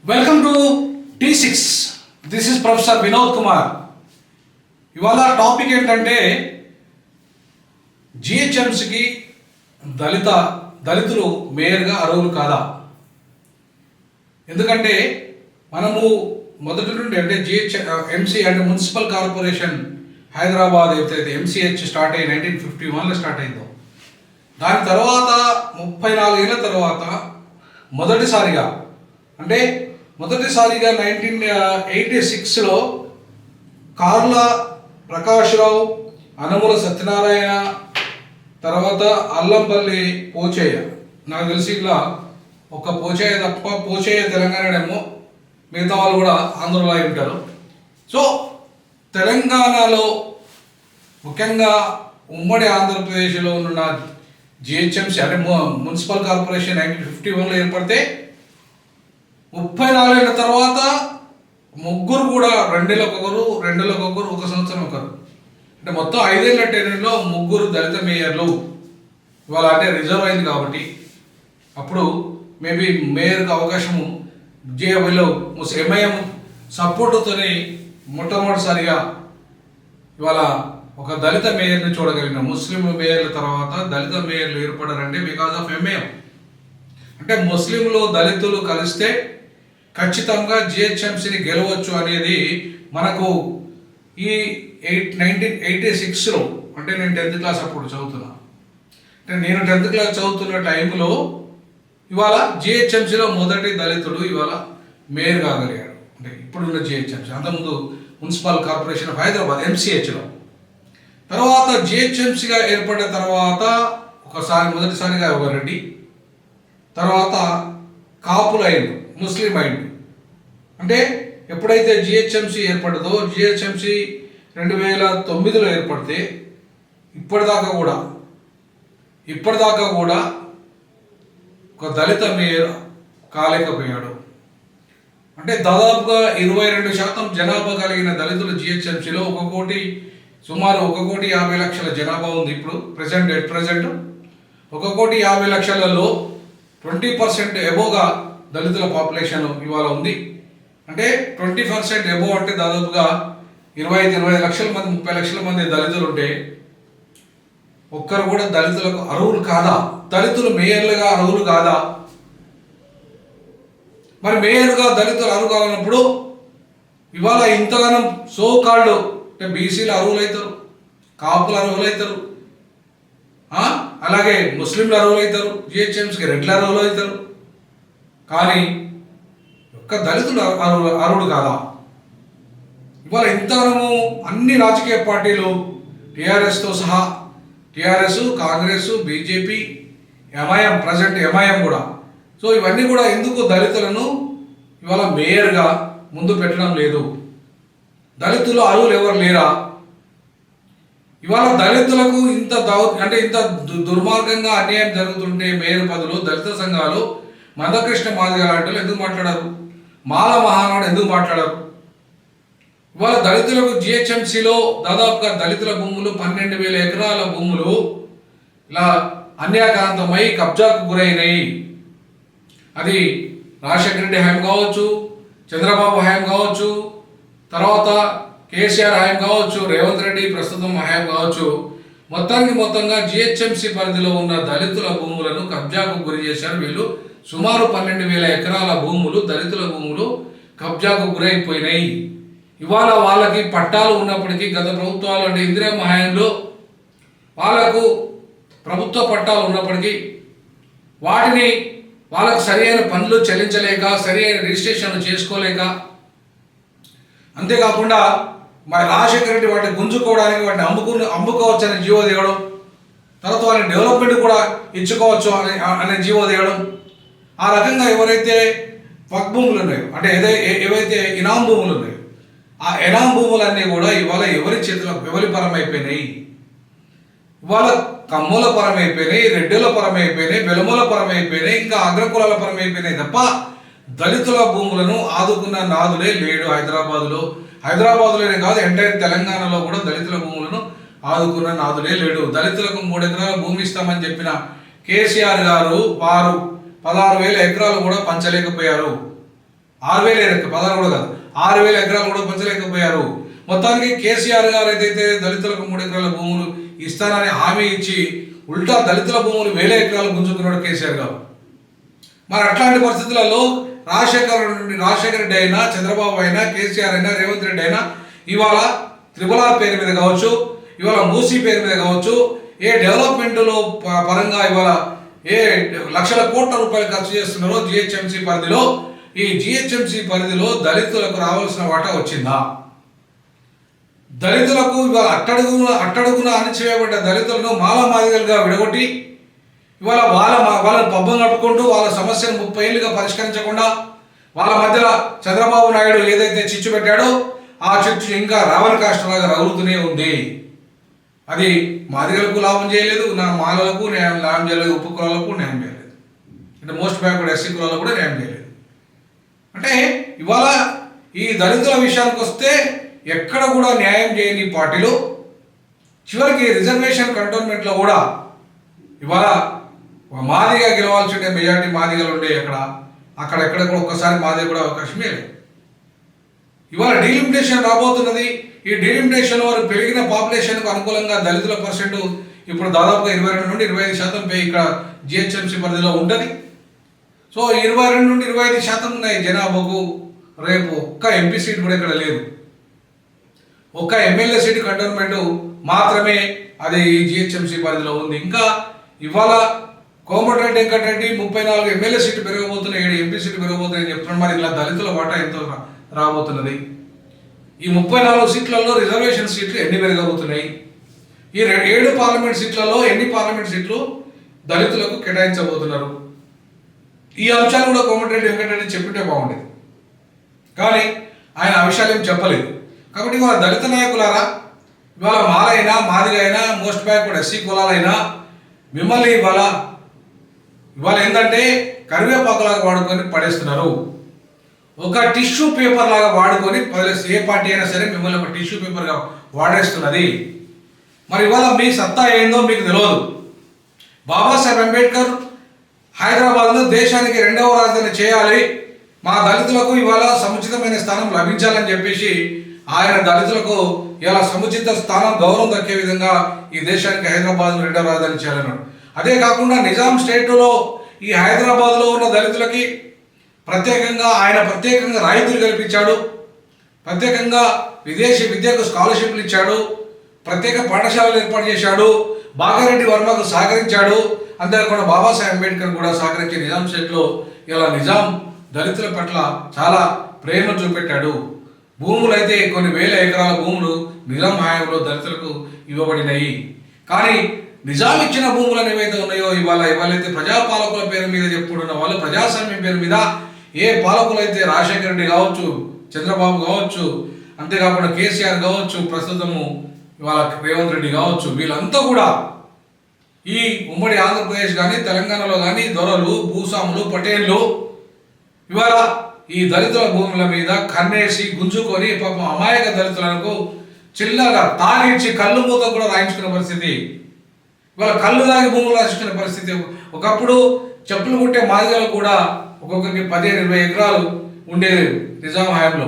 Welcome to T6. This is professor Vinod Kumar. ఇవాళ topic ఏంటంటే జిహెచ్ఎంసీకి దళితులు మేయర్గా అర్హులు కాదా? ఎందుకంటే మనము మొదటి నుండి అంటే ఎంసీ అంటే మున్సిపల్ కార్పొరేషన్ హైదరాబాద్ ఏదైతే ఎంసీహెచ్ స్టార్ట్ అయ్యి 1951లో స్టార్ట్ అయిందో, దాని తర్వాత 34 ఏళ్ళ తర్వాత మొదటిసారిగా 1986లో కార్ల ప్రకాశ్రావు, అనముల సత్యనారాయణ, తర్వాత అల్లంపల్లి పోచయ్య, నాకు తెలిసి ఇలా ఒక పోచయ్య తప్ప, పోచయ్య తెలంగాణడేమో, మిగతా వాళ్ళు కూడా ఆంధ్రలో ఉంటారు. సో తెలంగాణలో ముఖ్యంగా ఉమ్మడి ఆంధ్రప్రదేశ్లో ఉన్న జిహెచ్ఎంసీ అంటే మున్సిపల్ కార్పొరేషన్ 1951లో ఏర్పడితే 34 ఏళ్ళ తర్వాత ముగ్గురు కూడా రెండేళ్ళకొకరు, ఒక సంవత్సరం ఒకరు, అంటే మొత్తం 5 ఏళ్ల టెన్యూర్లో ముగ్గురు దళిత మేయర్లు ఇవాళ అంటే రిజర్వ్ అయింది కాబట్టి అప్పుడు మేబీ మేయర్కి అవకాశము జేఏవైలో ఎంఐఎం సపోర్టుతోని మొట్టమొదటిసారిగా ఇవాళ ఒక దళిత మేయర్ని చూడగలిగిన. ముస్లిం మేయర్ల తర్వాత దళిత మేయర్లు ఏర్పడారంటే బికాజ్ ఆఫ్ ఎంఐఎం. అంటే ముస్లింలు దళితులు కలిస్తే ఖచ్చితంగా జిహెచ్ఎంసీని గెలవచ్చు అనేది మనకు ఈ 1986లో, అంటే నేను 10th క్లాస్ అప్పుడు చదువుతున్నా, అంటే నేను 10th క్లాస్ చదువుతున్న టైంలో ఇవాళ జిహెచ్ఎంసీలో మొదటి దళితుడు ఇవాళ మేయర్ కాగలిగాడు. అంటే ఇప్పుడున్న జిహెచ్ఎంసీ, అంతకుముందు మున్సిపల్ కార్పొరేషన్ ఆఫ్ హైదరాబాద్ ఎంసీహెచ్లో. తర్వాత జిహెచ్ఎంసీగా ఏర్పడిన తర్వాత మొదటిసారిగా ఒక రెడ్డి, తర్వాత కాపులు అయిండు, ముస్లిం అయిండు. అంటే ఎప్పుడైతే జిహెచ్ఎంసీ ఏర్పడదో, జిహెచ్ఎంసీ 2009లో ఏర్పడితే ఇప్పటిదాకా కూడా ఒక దళిత మేయర్ కాలేకపోయాడు. అంటే దాదాపుగా 22% జనాభా కలిగిన దళితులు జిహెచ్ఎంసీలో సుమారు 1,50,00,000 జనాభా ఉంది. ఇప్పుడు ప్రజెంట్ 1,50,00,000లో 20% ఎబోగా దళితుల పాపులేషన్ ఇవాళ ఉంది. అంటే 20% ఎబో అంటే దాదాపుగా 25 లక్షల మంది, 30 లక్షల మంది దళితులు ఉంటే ఒక్కరు కూడా దళితులకు అర్హులు కాదా? దళితులు మేయర్లుగా అర్హులు కాదా? మరి మేయర్గా దళితులు అర్హులు కానప్పుడు ఇవాళ ఇంతగానం సోకాళ్ళు అంటే బీసీలు అర్హులవుతారు, కాపులు అర్హులవుతారు, అలాగే ముస్లింలు అర్హులవుతారు, జిహెచ్ఎంసీకి రెడ్లు అర్హులవుతారు, కానీ ఒక్క దళితుడు అర్హుడు కాదా? ఇవాళ ఇంతగానము అన్ని రాజకీయ పార్టీలు టీఆర్ఎస్తో సహా, TRS, Congress, BJP, MIM, present MIM కూడా, సో ఇవన్నీ కూడా ఎందుకు దళితులను ఇవాళ మేయర్గా ముందు పెట్టడం లేదు? దళితులు అర్హులు ఎవరు లేరా? ఇవాళ దళితులకు ఇంత దుర్మార్గంగా అన్యాయం జరుగుతుంటే మేయర్ పదవులు దళిత సంఘాలు మందకృష్ణ మాదిగ లాంటి ఎందుకు మాట్లాడారు? మాల మహానాడు ఎందుకు మాట్లాడారు? ఇవాళ దళితులకు జిహెచ్ఎంసీలో దాదాపుగా దళితుల భూములు 12,000 ఎకరాల భూములు ఇలా అన్యాయకాంతమై కబ్జాకు గురైనాయి. అది రాజశేఖర రెడ్డి హయాం కావచ్చు, చంద్రబాబు హయాం కావచ్చు, తర్వాత కేసీఆర్ హయాం కావచ్చు, రేవంత్ రెడ్డి ప్రస్తుతం హయాం కావచ్చు. మొత్తంగా జిహెచ్ఎంసీ పరిధిలో ఉన్న దళితుల భూములను కబ్జాకు గురి చేశారు వీళ్ళు. సుమారు 12,000 ఎకరాల భూములు, దళితుల భూములు కబ్జాకు గురైపోయినాయి. ఇవాళ వాళ్ళకి పట్టాలు ఉన్నప్పటికీ గత ప్రభుత్వాలు అంటే ఇందిరమ్మ హయాంలో వాళ్ళకు ప్రభుత్వ పట్టాలు ఉన్నప్పటికీ వాటిని వాళ్ళకు సరైన పనులు చెల్లించలేక, సరైన రిజిస్ట్రేషన్లు చేసుకోలేక, అంతేకాకుండా మరి రాజశేఖర రెడ్డి వాటిని గుంజుకోవడానికి వాటిని అమ్ముకోవచ్చు అనే జీవో తీయడం, తర్వాత వాళ్ళని డెవలప్మెంట్ కూడా ఇచ్చుకోవచ్చు అనే జీవో తీయడం, ఆ రకంగా ఎవరైతే వక్ భూములు ఉన్నాయో, అంటే ఏవైతే ఇనాం భూములు ఉన్నాయో ఆ ఇనాం భూములన్నీ కూడా ఇవాళ ఎవరి చేతిలో ఎవరి పరమైపోయినాయి? ఇవాళ కమ్ముల పరమైపోయినాయి, రెడ్డిల పరమైపోయినాయి, వెలుమల పరమైపోయినాయి, ఇంకా అగ్రకులాల పరమైపోయినాయి తప్ప దళితుల భూములను ఆదుకున్న నాదులే లేడు. హైదరాబాదులోనే కాదు, ఎంటైర్ తెలంగాణలో కూడా దళితుల భూములను ఆదుకున్న నాదులే లేడు. దళితులకు 3 ఎకరాల భూమి ఇస్తామని చెప్పిన కేసీఆర్ గారు వారు 16,000 ఎకరాలు కూడా పంచలేకపోయారు. 6,000 పదాలు కూడా కాదు, 6,000 ఎకరాలు కూడా పంచలేకపోయారు. మొత్తానికి కేసీఆర్ గారు ఏదైతే దళితులకు 3 ఎకరాల భూములు ఇస్తానని హామీ ఇచ్చి ఉల్టా దళితుల భూములు 1,000 ఎకరాలు గుంజుకున్నాడు కేసీఆర్ గారు. మరి అట్లాంటి పరిస్థితులలో రాజశేఖర రెడ్డి అయినా, చంద్రబాబు అయినా, కేసీఆర్ అయినా, రేవంత్ రెడ్డి అయినా ఇవాళ త్రిపుల పేరు మీద కావచ్చు, ఇవాళ మూసీ పేరు మీద కావచ్చు, ఏ డెవలప్మెంట్లో పరంగా ఇవాళ ఏ లక్షల కోట్ల రూపాయలు ఖర్చు చేస్తున్నారో జిహెచ్ఎంసీ పరిధిలో, ఈ జిహెచ్ఎంసీ పరిధిలో దళితులకు రావాల్సిన వాటా వచ్చిందా? దళితులకు ఇవాళ అట్టడుగున అణచివేయబడ్డ దళితులను మాలమాదిగలుగా విడగొట్టి ఇవాళ వాళ్ళని పబ్బం కట్టుకుంటూ వాళ్ళ సమస్యను 30 ఏళ్ళుగా పరిష్కరించకుండా వాళ్ళ మధ్యలో చంద్రబాబు నాయుడు ఏదైతే చిచ్చు పెట్టాడో ఆ చిచ్చు ఇంకా రావణ కాష్టలాగా రగులుతూనే ఉంది. అది మాదిగలకు లాభం చేయలేదు, నా మాలలకు న్యాయం లాభం చేయలేదు, ఉప్పు కులాలకు న్యాయం చేయలేదు, అంటే మోస్ట్ బ్యాక్వర్డ్ ఎస్సీ కులాలకు కూడా న్యాయం చేయలేదు. అంటే ఇవాళ ఈ దళితుల విషయానికి వస్తే ఎక్కడ కూడా న్యాయం చేయని పార్టీలు చివరికి రిజర్వేషన్ కంటోన్మెంట్లో కూడా ఇవాళ మాదిగా గెలవాల్సి ఉంటే మెజార్టీ మాదిగలు ఉండే అక్కడెక్కడ కూడా ఒక్కసారి మాదిగ కూడా అవకాశమే లేదు. ఇవాళ డీలిమిటేషన్ రాబోతున్నది. ఈ డీలిమిటేషన్ వారు పెరిగిన పాపులేషన్కు అనుకూలంగా దళితుల పర్సెంట్ ఇప్పుడు దాదాపుగా 22 నుండి 25% పై ఇక్కడ జిహెచ్ఎంసీ పరిధిలో ఉంటుంది. సో 22 నుండి 25% ఉన్నాయి జనాభాకు. రేపు ఒక్క ఎంపీ సీట్ కూడా ఇక్కడ లేదు, ఒక్క ఎమ్మెల్యే సీటు కంటోన్మెంట్ మాత్రమే అది జిహెచ్ఎంసీ పరిధిలో ఉంది. ఇంకా ఇవాళ కోమటిరెడ్డి వెంకటరెడ్డి 34 ఎమ్మెల్యే సీట్లు పెరగబోతున్నాయి, 7 ఎంపీ సీట్లు పెరగబోతున్నాయని చెప్తున్నాడు. మరి ఇలా దళితుల వాటా ఎంతో రాబోతున్నది? ఈ 34 సీట్లలో రిజర్వేషన్ సీట్లు ఎన్ని పెరగబోతున్నాయి? ఈ 7 పార్లమెంట్ సీట్లలో ఎన్ని పార్లమెంట్ సీట్లు దళితులకు కేటాయించబోతున్నారు? ఈ అంశాలు కూడా కోమటిరెడ్డి వెంకటరెడ్డి చెప్పింటే బాగుండేది, కానీ ఆయన ఆ విషయాలు ఏం చెప్పలేదు. కాబట్టి ఇవాళ దళిత నాయకులారా, ఇవాళ మాలైనా, మాదిగ అయినా, మోస్ట్ బ్యాక్వర్డ్ ఎస్సీ కులాలైనా మిమ్మల్ని ఇవాళ ఏంటంటే కరివేపాకులాగా వాడుకొని పడేస్తున్నారు. ఒక టిష్యూ పేపర్ లాగా వాడుకొని ఏ పార్టీ అయినా సరే మిమ్మల్ని ఒక టిష్యూ పేపర్గా వాడేస్తున్నది. మరి ఇవాళ మీ సత్తా ఏందో మీకు తెలియదు. బాబాసాహెబ్ అంబేద్కర్ హైదరాబాద్ను దేశానికి 2వ రాజధాని చేయాలి, మా దళితులకు ఇవాళ సముచితమైన స్థానం లభించాలని చెప్పేసి ఆయన దళితులకు ఇలా సముచిత స్థానం, గౌరవం దక్కే విధంగా ఈ దేశానికి హైదరాబాద్ను 2వ రాజధాని చేయాలన్నాడు. అదే కాకుండా నిజాం స్టేట్లో ఈ హైదరాబాద్లో ఉన్న దళితులకి ప్రత్యేకంగా రాయితీలు కల్పించాడు, ప్రత్యేకంగా విదేశీ విద్యకు స్కాలర్షిప్లు ఇచ్చాడు, ప్రత్యేక పాఠశాలలు ఏర్పాటు చేశాడు, బాగారెడ్డి వర్మకు సహకరించాడు. అంతేకాకుండా బాబాసాహెబ్ అంబేద్కర్ కూడా సహకరించే నిజాం స్టేట్లో ఇలా నిజాం దళితుల పట్ల చాలా ప్రేమ చూపెట్టాడు. భూములు అయితే కొన్ని వేల ఎకరాల భూములు నిజాం హయాంలో దళితులకు ఇవ్వబడినాయి. కానీ నిజాం ఇచ్చిన భూములను ఏవైతే ఉన్నాయో ఇవాళైతే ప్రజాపాలకుల పేరు మీద చెప్పుకుంటున్న వాళ్ళు, ప్రజాస్వామ్యం పేరు మీద ఏ పాలకులు అయితే రాజశేఖర రెడ్డి కావచ్చు, చంద్రబాబు కావచ్చు, అంతేకాకుండా కేసీఆర్ కావచ్చు, ప్రస్తుతము ఇవాళ రేవంత్ రెడ్డి కావచ్చు, వీళ్ళంతా కూడా ఈ ఉమ్మడి ఆంధ్రప్రదేశ్ కానీ తెలంగాణలో కానీ దొరలు, భూస్వాములు, పటేళ్ళు ఇవాళ ఈ దళితుల భూముల మీద కన్నేసి గుంజుకొని పాపం అమాయక దళితులకు చిల్లగా తాగించి కళ్ళు మూత కూడా రాయించుకునే పరిస్థితి, ఇవాళ కళ్ళు తాగి భూములు రాయించుకునే పరిస్థితి. ఒకప్పుడు చెప్పులు కుట్టే మాదిగలు కూడా ఒక్కొక్కరికి 15-20 ఎకరాలు ఉండేది నిజాం హయాంలో.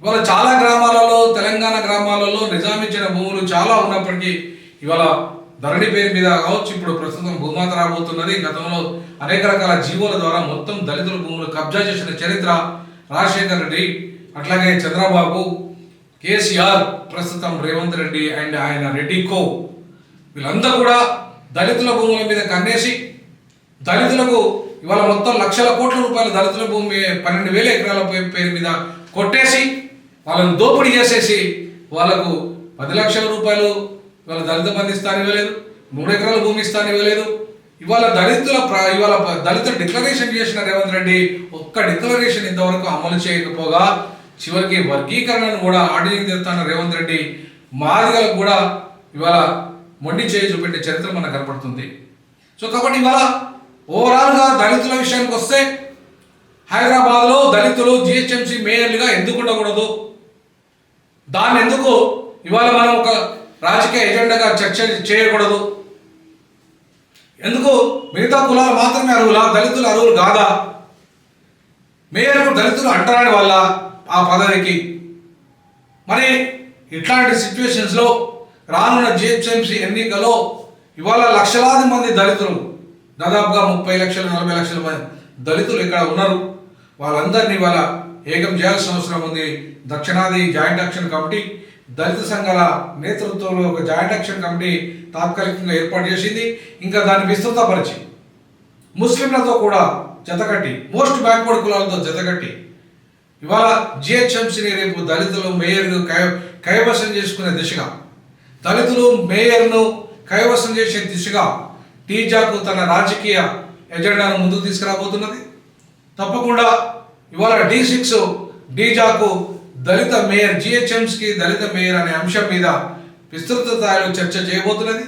ఇవాళ చాలా గ్రామాలలో, తెలంగాణ గ్రామాలలో నిజాం ఇచ్చిన భూములు చాలా ఉన్నప్పటికీ ఇవాళ ధరణి పేరు మీద కావచ్చు, ఇప్పుడు ప్రస్తుతం భూమాత రాబోతున్నది. గతంలో అనేక రకాల జీవోల ద్వారా మొత్తం దళితుల భూములు కబ్జా చేసిన చరిత్ర రాజశేఖర రెడ్డి, అట్లాగే చంద్రబాబు, కేసీఆర్, ప్రస్తుతం రేవంత్ రెడ్డి అండ్ ఆయన రెడ్డి కో, వీళ్ళంతా కూడా దళితుల భూముల మీద కన్నేసి దళితులకు ఇవాళ మొత్తం లక్షల కోట్ల రూపాయల దళితుల భూమి 12,000 ఎకరాల పేరు మీద కొట్టేసి వాళ్ళని దోపిడీ చేసేసి వాళ్ళకు 10 లక్షల రూపాయలు ఇవాళ దళిత బంధు ఇస్తాను ఇవ్వలేదు, 3 ఎకరాల భూమి ఇస్తాను ఇవ్వలేదు. ఇవాళ దళిత డిక్లరేషన్ చేసిన రేవంత్ రెడ్డి ఒక్క డిక్లరేషన్ ఇంతవరకు అమలు చేయకపోగా చివరికి వర్గీకరణను కూడా ఆర్డరింగ్ తెస్తాన రేవంత్ రెడ్డి మాదిగలకు కూడా ఇవాళ మొండి చేయి చూపెట్టే చరిత్ర మనకు కనపడుతుంది. సో కాబట్టి ఇవాళ ఓవరాల్గా దళితుల విషయానికి వస్తే హైదరాబాద్లో దళితులు జిహెచ్ఎంసీ మేయర్లుగా ఎందుకు ఉండకూడదు? దాన్ని ఎందుకు ఇవాళ మనం ఒక రాజకీయ ఎజెండాగా చర్చ చేయకూడదు? ఎందుకు మిగతా కులాలు మాత్రమే అర్హులా, దళితులు అర్హులు కాదా? మేయర్కు దళితులు అంటరాని వాళ్ళ ఆ పదవికి. మరి ఇట్లాంటి సిచ్యువేషన్స్లో రానున్న జిహెచ్ఎంసీ ఎన్నికలో ఇవాళ లక్షలాది మంది దళితులు, దాదాపుగా 30 లక్షలు 40 లక్షల మంది దళితులు ఇక్కడ ఉన్నారు. వాళ్ళందరినీ ఇవాళ ఏకం చేయాల్సిన అవసరం ఉంది. దక్షిణాది జాయింట్ యాక్షన్ కమిటీ దళిత సంఘాల నేతృత్వంలో ఒక జాయింట్ యాక్షన్ కమిటీ తాత్కాలికంగా ఏర్పాటు చేసింది. ఇంకా దాన్ని విస్తృతపరిచి ముస్లింలతో కూడా జతకట్టి, మోస్ట్ బ్యాక్వర్డ్ కులాలతో జతకట్టి ఇవాళ జిహెచ్ఎంసీని రేపు దళితులు మేయర్ను కైవసం చేసుకునే దిశగా, దళితులు మేయర్ను కైవసం చేసే దిశగా టీజాకు తన రాజకీయ ఎజెండాను ముందుకు తీసుకురాబోతున్నది. తప్పకుండా ఇవాళ D6 డీజాకు దళిత మేయర్, జిహెచ్ఎంసీకి దళిత మేయర్ అనే అంశం మీద విస్తృత స్థాయిలో చర్చ చేయబోతున్నది.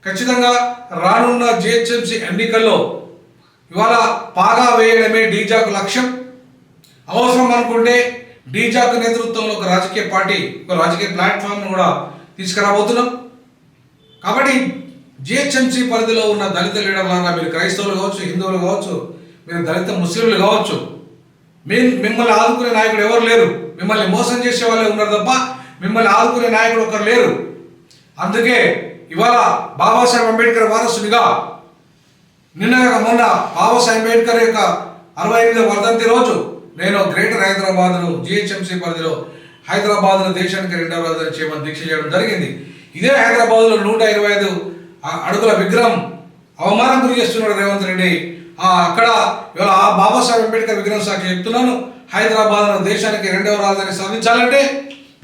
ఖచ్చితంగా రానున్న జిహెచ్ఎంసీ ఎన్నికల్లో ఇవాళ పాగా వేయడమే డీజాకు లక్ష్యం. అవసరం అనుకుంటే డీజాకు నేతృత్వంలో ఒక రాజకీయ పార్టీ, ఒక రాజకీయ ప్లాట్ఫామ్ను కూడా తీసుకురాబోతున్నాం. కాబట్టి జిహెచ్ఎంసీ పరిధిలో ఉన్న దళిత లీడర్లాగా, మీరు క్రైస్తవులు కావచ్చు, హిందువులు కావచ్చు, మీరు దళిత ముస్లింలు కావచ్చు, మిమ్మల్ని ఆదుకునే నాయకుడు ఎవరు లేరు. మిమ్మల్ని మోసం చేసే వాళ్ళే ఉన్నారు తప్ప మిమ్మల్ని ఆదుకునే నాయకుడు ఒకరు లేరు. అందుకే ఇవాళ బాబాసాహెబ్ అంబేద్కర్ వారసునిగా మొన్న బాబాసాహెబ్ అంబేద్కర్ యొక్క 68వ వర్ధంతి రోజు నేను గ్రేటర్ హైదరాబాద్ను జిహెచ్ఎంసీ పరిధిలో హైదరాబాద్ను దేశానికి 2వ రాజధాని చేయమని దీక్ష చేయడం జరిగింది. ఇదే హైదరాబాద్లో 125 అడుగుల విగ్రహం అవమానం గురి చేస్తున్నాడు రేవంత్ రెడ్డి. అక్కడ ఇవాళ ఆ బాబాసాహెబ్ అంబేద్కర్ విగ్రహం సాక్షి చెప్తున్నాను, హైదరాబాద్ను దేశానికి 2వ రాజధాని సాధించాలంటే,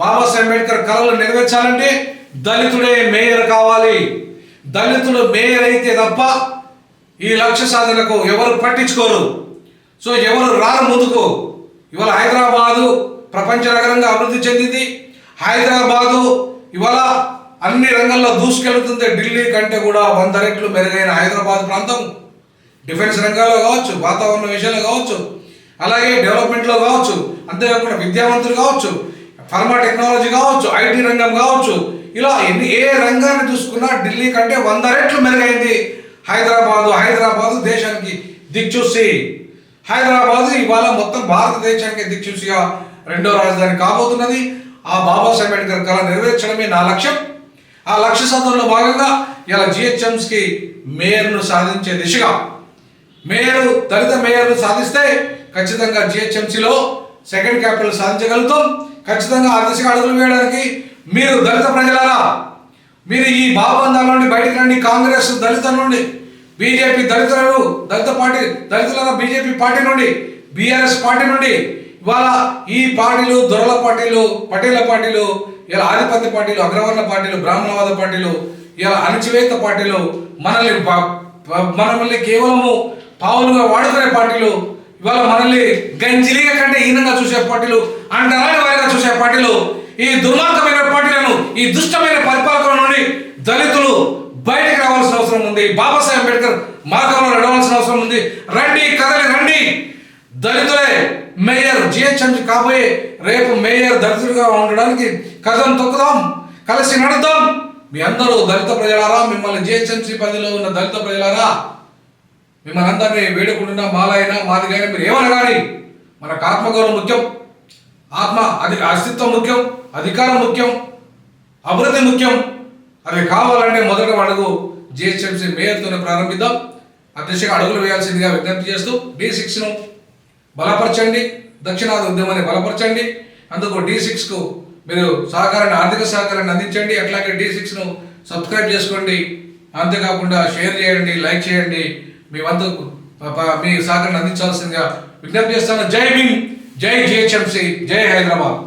బాబాసాహెబ్ అంబేద్కర్ కలలు నెరవేర్చాలంటే దళితుడే మేయర్ కావాలి. దళితులు మేయర్ అయితే తప్ప ఈ లక్ష్య సాధనకు ఎవరు పట్టించుకోరు. సో ఎవరు రారు ముందుకు. ఇవాళ హైదరాబాదు ప్రపంచ నగరంగా అభివృద్ధి చెందింది. హైదరాబాదు ఇవాళ అన్ని రంగాల్లో దూసుకెళ్తుంది. ఢిల్లీ కంటే కూడా 100 రెట్లు మెరుగైన హైదరాబాద్ ప్రాంతం డిఫెన్స్ రంగాల్లో కావచ్చు, వాతావరణ విషయంలో కావచ్చు, అలాగే డెవలప్మెంట్లో కావచ్చు, అంతేకాకుండా విద్యావంతులు కావచ్చు, ఫార్మా టెక్నాలజీ కావచ్చు, ఐటీ రంగం కావచ్చు, ఇలా ఏ రంగాన్ని చూసుకున్నా ఢిల్లీ కంటే 100 రెట్లు మెరుగైంది హైదరాబాదు దేశానికి దిక్చూసి. హైదరాబాదు ఇవాళ మొత్తం భారతదేశానికి దిక్చూసిగా 2వ రాజధాని కాబోతున్నది. ఆ బాబాసాహెబ్ అంబేద్కర్ కళ నెరవేర్చడమే నా లక్ష్యం. ఆ లక్ష్య సాధనలో భాగంగా ఇలా జిహెచ్ఎంసీకి మేయర్ను సాధించే దిశగా, దళిత మేయర్ను సాధిస్తే ఖచ్చితంగా జిహెచ్ఎంసీలో సెకండ్ క్యాపిటల్ సాధించగలుగుతాం. ఖచ్చితంగా ఆ దిశగా అడుగులు వేయడానికి మీరు దళిత ప్రజలారా, మీరు ఈ భావబంధాల నుండి బయటకు రండి. కాంగ్రెస్ దళితుల నుండి, బీజేపీ దళిత పార్టీ దళితుల బీజేపీ పార్టీ నుండి, బీఆర్ఎస్ పార్టీ నుండి ఇవాళ ఈ పార్టీలు, దొరల పార్టీలు, పటేళ్ల పార్టీలు, ఇలా ఆధిపత్య పార్టీలు, అగ్రవర్ణ పార్టీలు, బ్రాహ్మణవాద పార్టీలు, ఇలా అణచివేత పార్టీలు, మనల్ని కేవలము పావులుగా వాడుకునే పార్టీలు, ఇవాళ మనల్ని గంజిలిగా కంటే హీనంగా చూసే పార్టీలు, అంటరాని వారిగా చూసే పార్టీలు, ఈ దుర్మార్గమైన పార్టీలను, ఈ దుష్టమైన పరిపాలకుల నుండి దళితులు బయటకు రావాల్సిన అవసరం ఉంది. బాబాసాహెబ్ అంబేద్కర్ మార్గంలో నడవాల్సిన అవసరం ఉంది. రండి, కదలి రండి. దళితులే మేయర్, జిహెచ్ఎంసీ కాబోయే రేపు మేయర్ దళితులుగా ఉండడానికి కదం తొక్కుదాం, కలిసి నడుద్దాం. మీ అందరూ దళిత ప్రజలారా, మిమ్మల్ని జిహెచ్ఎంసీ పరిధిలో ఉన్న దళిత ప్రజలారా, మిమ్మల్ని అందరినీ వేడుకుంటున్నా, మాలైనా మాదిగైనా మీరు ఏమన్నా కానీ మనకు ఆత్మగౌరవం ముఖ్యం, అస్తిత్వం ముఖ్యం, అధికారం ముఖ్యం, అభివృద్ధి ముఖ్యం. అవి కావాలంటే మొదటి అడుగు జిహెచ్ఎంసీ మేయర్తోనే ప్రారంభిద్దాం. ఆ దిశగా అడుగులు వేయాల్సిందిగా విజ్ఞప్తి చేస్తూ D6ను బలపరచండి, దక్షిణాది ఉద్యమాన్ని బలపరచండి. అందుకు D6కు మీరు ఆర్థిక సహకారాన్ని అందించండి. అట్లాగే D6ను సబ్స్క్రైబ్ చేసుకోండి. అంతేకాకుండా షేర్ చేయండి, లైక్ చేయండి. మీ సహకారాన్ని అందించాల్సిందిగా విజ్ఞప్తి చేస్తాను. జై భీమ్, జై జిహెచ్ఎంసీ, జై హైదరాబాద్.